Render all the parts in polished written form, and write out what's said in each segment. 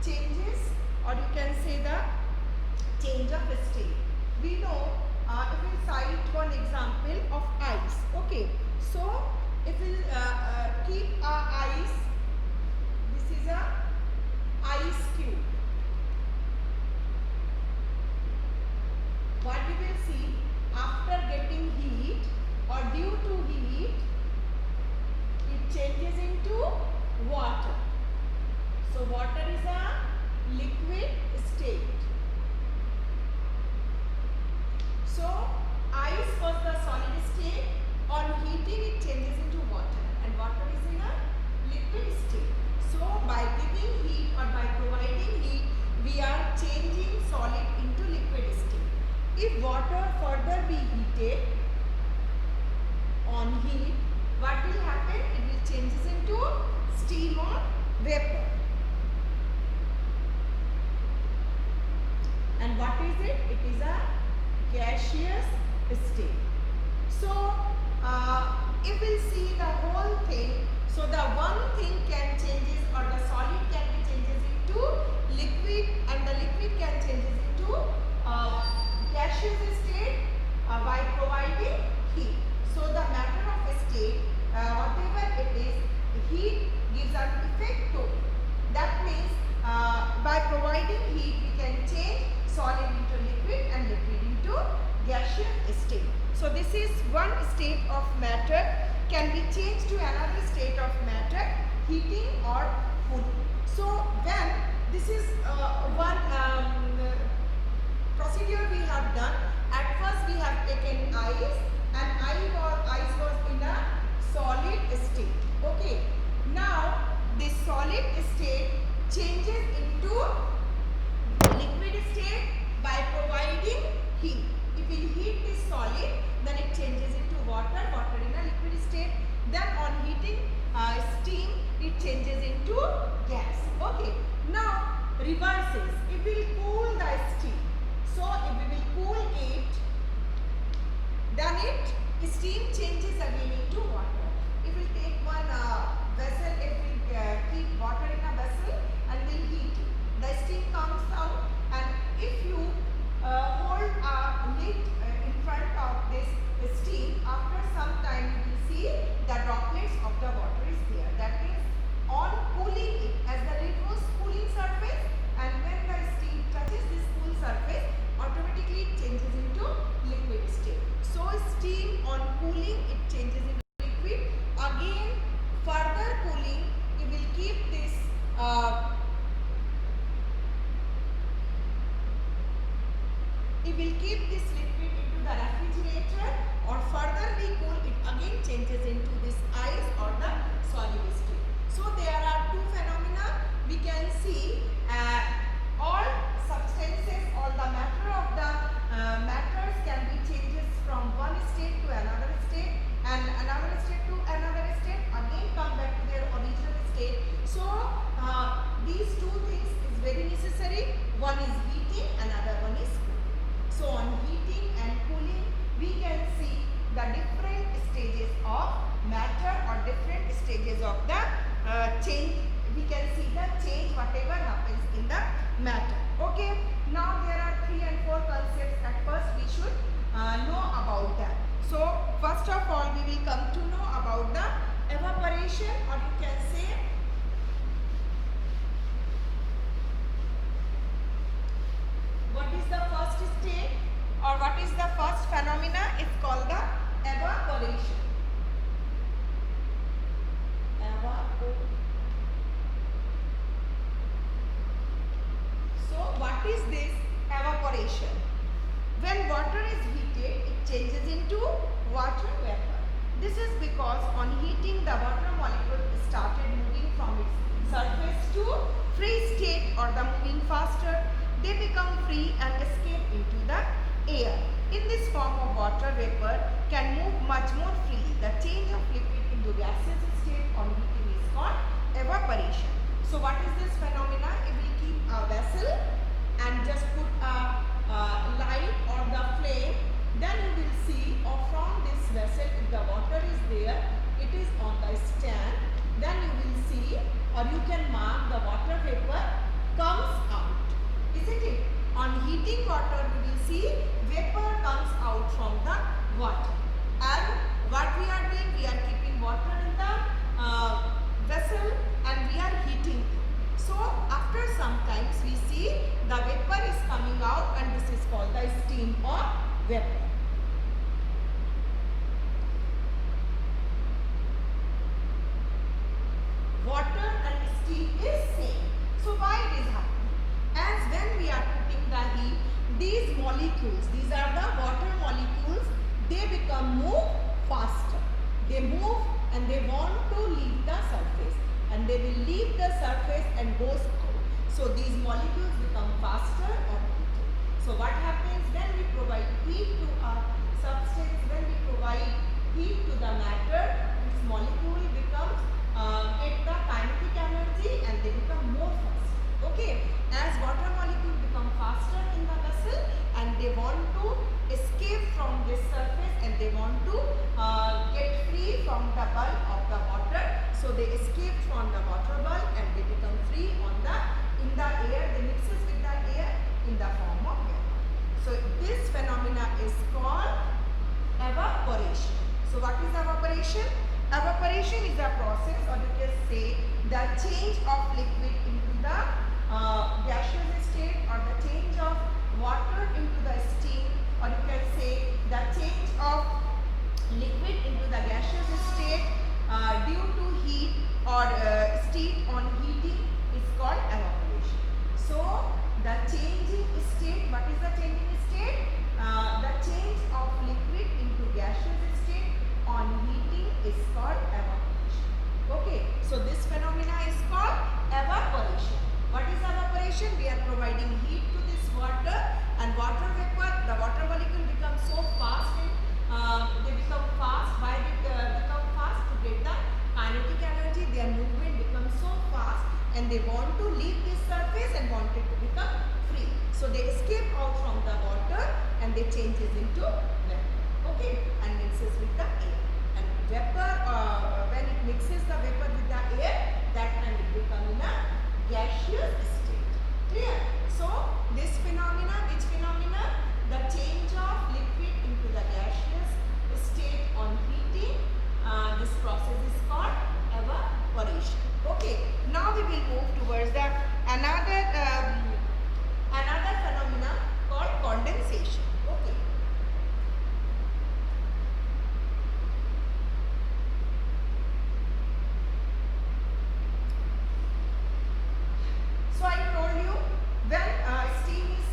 changes, or you can say the change of state. We know, if we cite one example of ice. Okay, so if we keep ice, this is a ice cube. What we will see, after getting heat or due to heat, it changes into water. So water is a liquid state. So ice was the solid state. On heating, it changes into water, and water is in a liquid state. So by giving heat or by providing heat, we are changing solid into liquid state. If water further be heated on heat, what will happen? It will changes into steam or vapor. And what is it? It is a gaseous state. So if we see the whole thing, so the one thing can changes, or the solid can be changes into liquid, and the liquid can changes into gaseous state by providing heat. So the matter of state, whatever it is, heat gives an effect to it. That means by providing heat, we can change solid into liquid and liquid into gaseous state. So this is one state of matter can be changed to another state of matter, heating or cooling. So when this is one procedure we have done. At first we have taken ice, and ice was in a solid state. Okay. Now this solid state changes into liquid state by providing heat. If we heat this solid, then it changes into water in a liquid state. Then on heating steam, it changes into gas. Okay. Now reverses. If we cool the steam, so if we will cool it, then steam changes again into water. If we take one vessel, if we keep water in a vessel and we heat it, the steam comes out, and if you hold a lid in front of this steam, after some time you will see the droplets of the water is there. That means on cooling it, as the lid was cooling surface, and when the steam touches this cool surface, automatically it changes into liquid state. So steam on cooling, it changes into liquid. Again, further cooling, you will keep this liquid into the refrigerator, or further we cool it, again changes into this ice or the solid state. So there are two phenomena we can see. All substances, all the matter of the matters can be changes from one state to another state, and another state to another state, again come back to their original state. So these two things is very necessary. One is heating, another one is cooling. So on heating and cooling, we can see the different stages of matter, or different stages of the change. We can see the change whatever happens in the matter. Okay. Now there are 3 and 4 concepts. At first we should know about that. So first of all, we will come to know about the evaporation, or you can say what is the first state, or what is the first phenomena. It's called the evaporation. So what is this evaporation? When water is heated, it changes into water vapor. This is because on heating, the water molecule started moving from its surface to free state, or the moving faster. They become free and escape into the air. In this form of water vapor can move much more freely. The change of liquid into gaseous state on heating is called evaporation. So what is this phenomena? If we keep a vessel and just put a light or the flame, then you will see, or from this vessel, if the water is there, it is on the stand, then you will see, or you can mark the water vapor comes out, isn't it? On heating water, we will see vapor comes out from the water. And what we are doing, we are keeping water in the vessel and we are heating it. So after some times we see the vapor is coming out and this is called the steam or vapor. Water and steam is same. So why it is happening? As when we are putting the heat, these molecules, these are the water molecules, they move faster. They move and they want to leave the surface, and they will leave the surface and goes out. So these molecules become faster or heated. So what happens when we provide heat to a substance, when we provide heat to the matter, this molecule becomes get the kinetic energy and they become more faster. Okay, as water molecule become faster in the vessel and they want to escape from this surface and they want to get free from the bulk of the water. So they escape from the water bulk and they become free in the air. They mixes with the air in the form of vapor. So this phenomena is called evaporation. So what is evaporation? Evaporation is a process, or you can say the change of liquid into the gaseous state, or the change of water into the steam, or you can say the change of liquid into the gaseous state due to heat or state on heating is called evaporation. So the changing state, what is the changing state? The change of liquid into gaseous state on heating is called evaporation. Okay, so this phenomena is called evaporation. What is evaporation? We are providing heat to this water and water vapor, the water molecule becomes so fast and they become fast. Why they become fast? To get the kinetic energy, their movement becomes so fast and they want to leave this surface and want it to become free. So they escape out from the water and they changes into vapor. Okay, and mixes with the air. And vapor, when it mixes the vapor with the air, that time it becomes in a gaseous state. Clear? So this phenomena, which phenomena? The change of liquid into the gaseous state on heating. This process is called evaporation. Okay. Now we will move towards the another phenomena called condensation. Okay. So I told you when steam is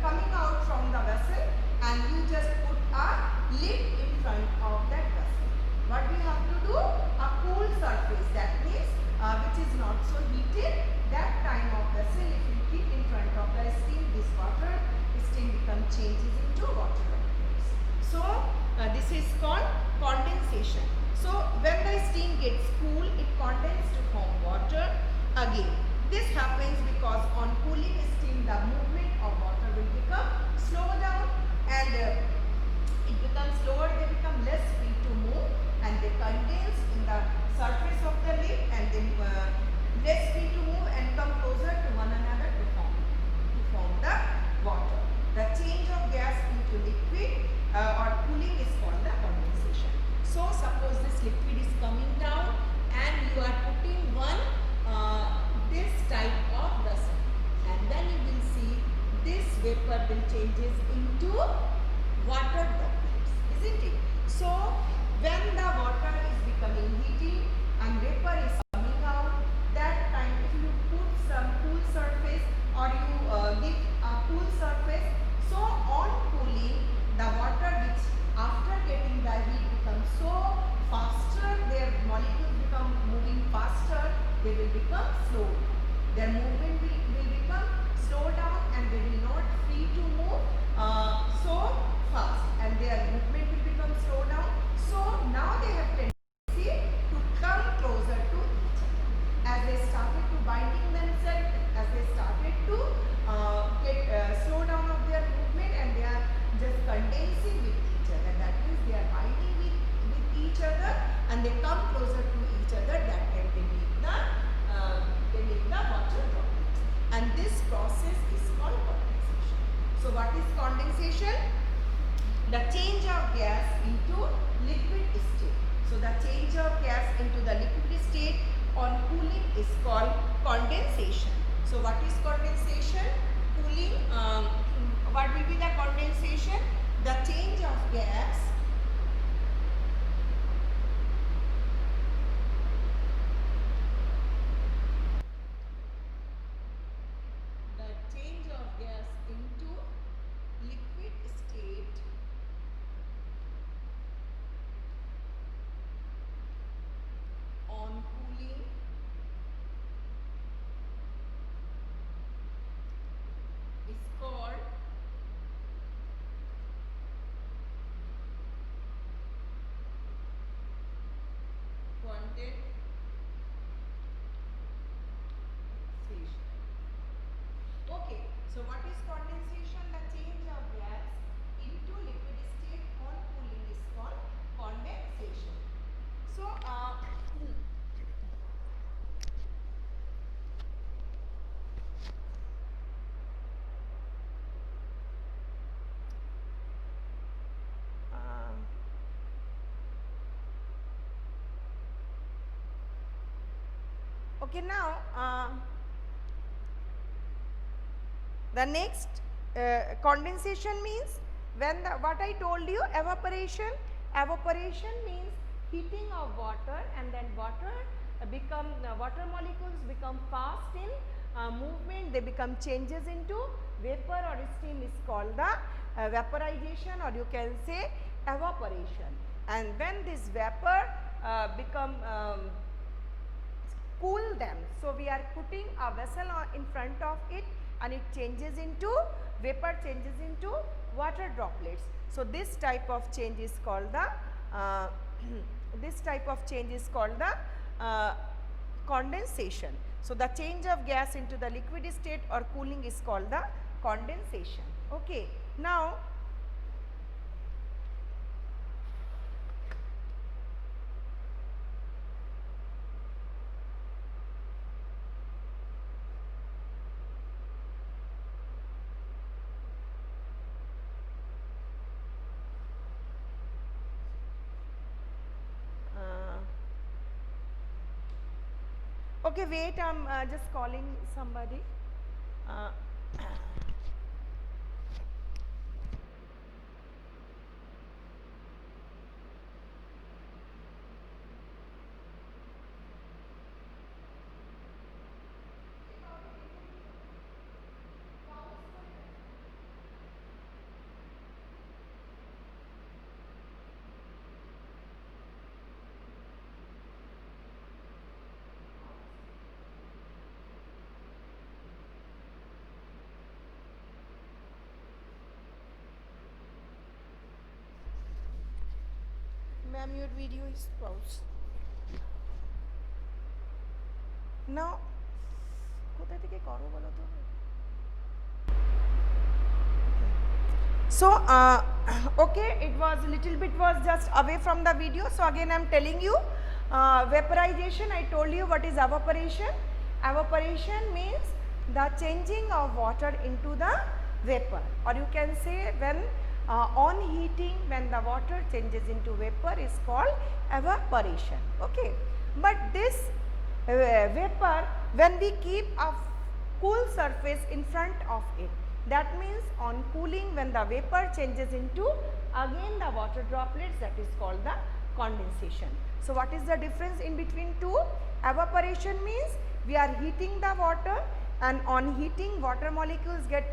coming out from the vessel and you just put a lid in front of that vessel. What we have to do? A cool surface, that means which is not so heated. That time of vessel, if you keep in front of the steam, this water steam becomes changes into water vapors. So this is called condensation. So when the steam gets cool, it condenses to form water again. This happens because on cooling steam, the movement of water will become slow down and it becomes slower, they become less free to move and they condense in the surface of the lid and then less free to move and come closer to one another to form the water. The change of gas into liquid or cooling is called the condensation. So suppose this liquid is coming down and you are putting this type of vessel, and then you will see this vapor will changes into water droplets, isn't it? So when the water is becoming heated and vapor is coming out, that time if you put some cool surface or you give a cool surface, so on cooling the water which after getting the heat becomes so faster, their molecules become moving faster, they will become slow. Their movement will become slow down and they will not free to move so fast and their movement will become slow down. So now they have tendency to come closer to each other. As they started to binding themselves, as they started to slow down of their movement and they are just condensing with each other. That means they are binding with each other and they come closer to each other. That can make the water drop. process is called condensation. So what is condensation? The change of gas into liquid state. So the change of gas into the liquid state on cooling is called condensation. So what is condensation? Cooling, what will be the condensation? The change of gas into liquid state on cooling is called condensation. Okay, so what is condensation? The change of gas into liquid state on cooling is called condensation. So, okay, now the next condensation means when the what I told you, evaporation. Evaporation means heating of water, and then water water molecules become fast in movement. They become changes into vapor or steam is called the vaporization, or you can say evaporation. And when this vapor become cool them, so we are putting a vessel in front of it, and it changes into vapor, changes into water droplets. So this type of change is called the condensation. So the change of gas into the liquid state or cooling is called the condensation. Okay, now okay, wait, I'm just calling somebody. Ma'am, your video is paused. Now, কোথা থেকে করো বলো তো? So, okay, it was little bit was just away from the video. So again, I am telling you, vaporization. I told you what is evaporation. Evaporation means the changing of water into the vapor, or you can say when on heating, when the water changes into vapor is called evaporation. Okay, but this vapor, when we keep a cool surface in front of it, that means on cooling, when the vapor changes into again the water droplets, that is called the condensation. So what is the difference in between two? Evaporation means we are heating the water, and on heating, water molecules get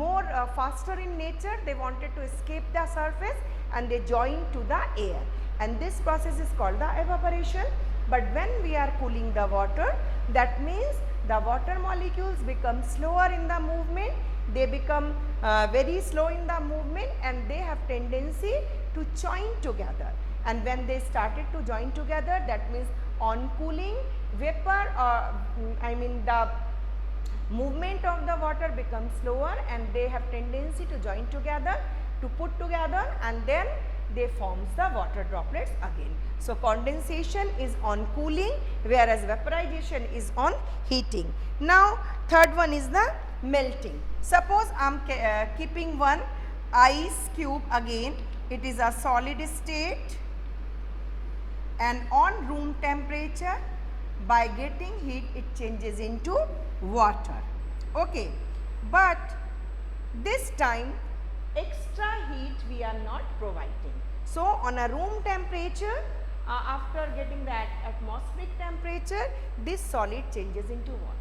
more faster in nature. They wanted to escape the surface and they join to the air, and this process is called the evaporation. But when we are cooling the water, that means the water molecules become slower in the movement. They become very slow in the movement, and they have tendency to join together. And when they started to join together, that means on cooling, vapor, the movement of the water becomes slower, and they have tendency to join together, to put together, and then they forms the water droplets again. So condensation is on cooling, whereas vaporization is on heating. Now third one is the melting. Suppose I am keeping one ice cube again. It is a solid state and on room temperature, by getting heat it changes into water. Okay, but this time extra heat we are not providing. So on a room temperature, after getting the atmospheric temperature, this solid changes into water.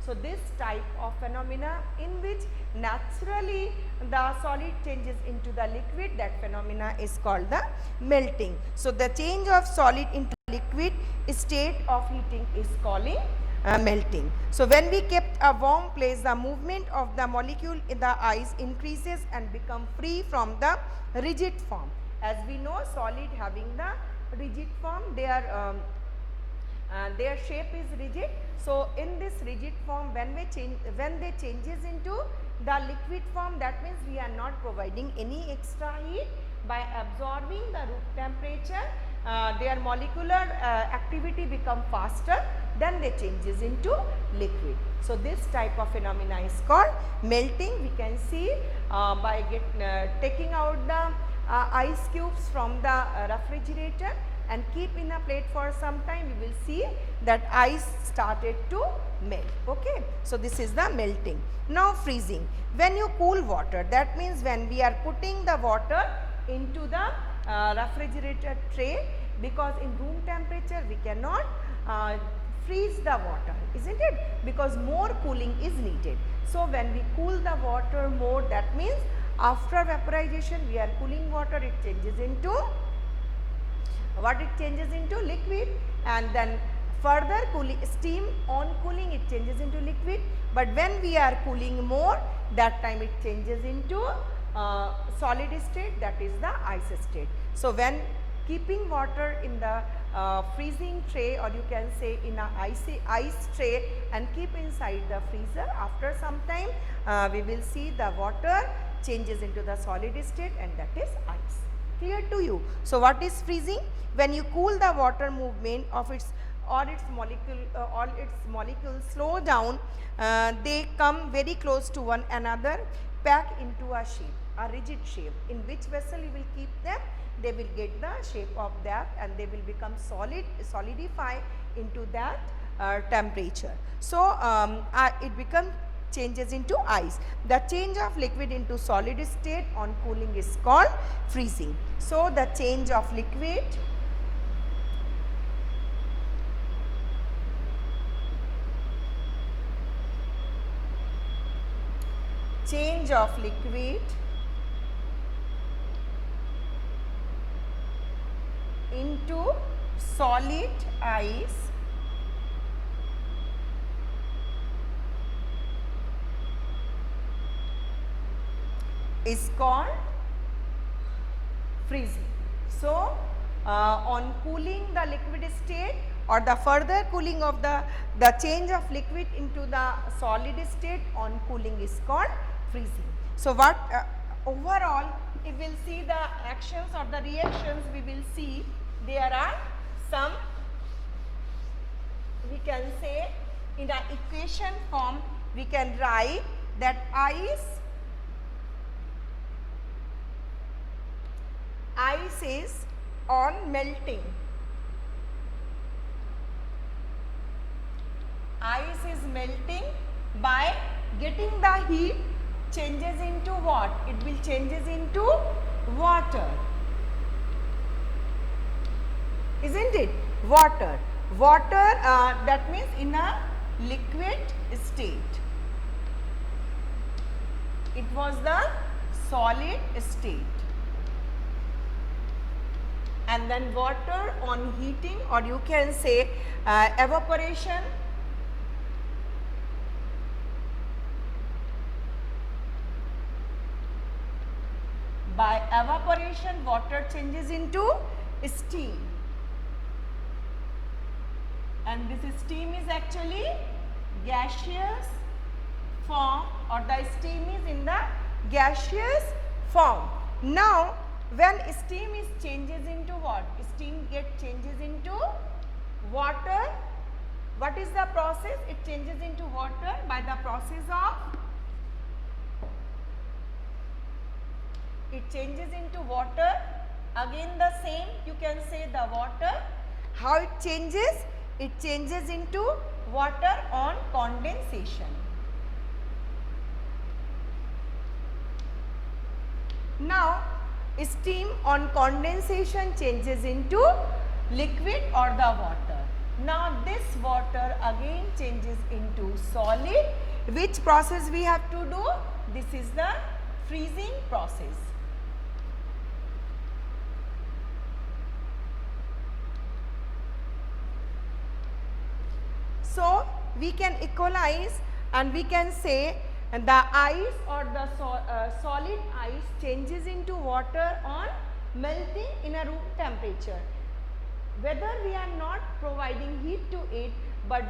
So this type of phenomena in which naturally the solid changes into the liquid, that phenomena is called the melting. So the change of solid into liquid state of heating is calling melting. So when we kept a warm place, the movement of the molecule in the ice increases and become free from the rigid form. As we know, solid having the rigid form, their shape is rigid. So in this rigid form, when they changes into the liquid form, that means we are not providing any extra heat. By absorbing the room temperature, their molecular activity become faster, then they changes into liquid. So this type of phenomena is called melting. We can see by taking out the ice cubes from the refrigerator and keep in a plate for some time, we will see that ice started to melt. Okay, so this is the melting. Now freezing. When you cool water, that means when we are putting the water into the refrigerator tray, because in room temperature we cannot freeze the water, isn't it? Because more cooling is needed. So when we cool the water more, that means after vaporization we are cooling water, it changes into what? It changes into liquid, and then further cooling, steam on cooling, it changes into liquid. But when we are cooling more, that time it changes into solid state, that is the ice state. So when keeping water in the freezing tray, or you can say in a ice tray, and keep inside the freezer, after some time we will see the water changes into the solid state, and that is ice. Clear to you? So what is freezing? When you cool the water, movement of its all its molecules slow down, they come very close to one another, pack into a shape, a rigid shape. In which vessel you will keep them, they will get the shape of that, and they will become solidify into that temperature. So it becomes changes into ice. The change of liquid into solid state on cooling is called freezing. So the change of liquid into solid ice is called freezing. So on cooling the liquid state, or the further cooling of the change of liquid into the solid state on cooling is called freezing. So what overall, if we will see the actions or the reactions, we will see there are some, we can say in the equation form, we can write that ice is on melting. Ice is melting by getting the heat, changes into what? It will changes into water, isn't it? Water. That means in a liquid state. It was the solid state. And then water on heating, or you can say evaporation. By evaporation, water changes into steam, and this steam is actually gaseous form, or the steam is in the gaseous form. Now when steam changes into what? Steam changes into water, What is the process? It changes into water by the process of, it changes into water. Again the same, you can say the water. How it changes? It changes into water on condensation. Now steam on condensation changes into liquid or the water. Now this water again changes into solid. Which process we have to do? This is the freezing process. So we can equalize and we can say the ice or the solid ice changes into water on melting in a room temperature. Whether we are not providing heat to it, but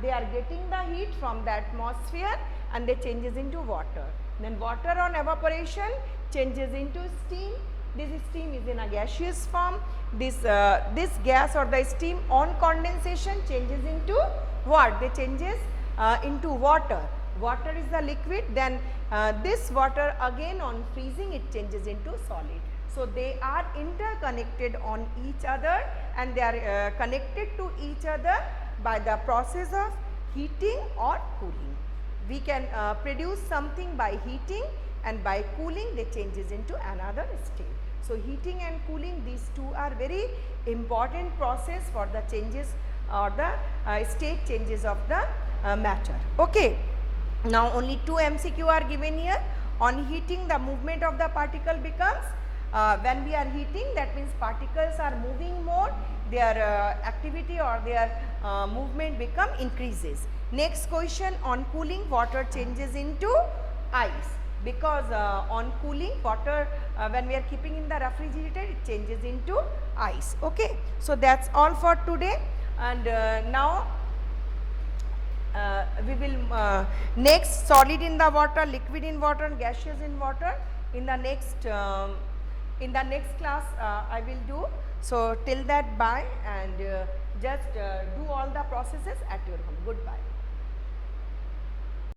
they are getting the heat from the atmosphere and they changes into water. Then water on evaporation changes into steam. This steam is in a gaseous form. This gas or the steam on condensation changes into what? They changes into water. Water is the liquid, then this water again on freezing it changes into solid. So they are interconnected on each other and they are connected to each other by the process of heating or cooling. We can produce something by heating, and by cooling they changes into another state. So heating and cooling, these two are very important process for the changes or the state changes of the matter. Okay. Now only 2 MCQ are given here. On heating, the movement of the particle becomes, when we are heating, that means particles are moving more, their activity or their movement become increases. Next question, on cooling, water changes into ice, because on cooling water, when we are keeping in the refrigerator, it changes into ice. Okay. So that's all for today, and now we will next solid in the water, liquid in water and gaseous in water in the next class I will do. So till that, bye, and just do all the processes at your home. Goodbye.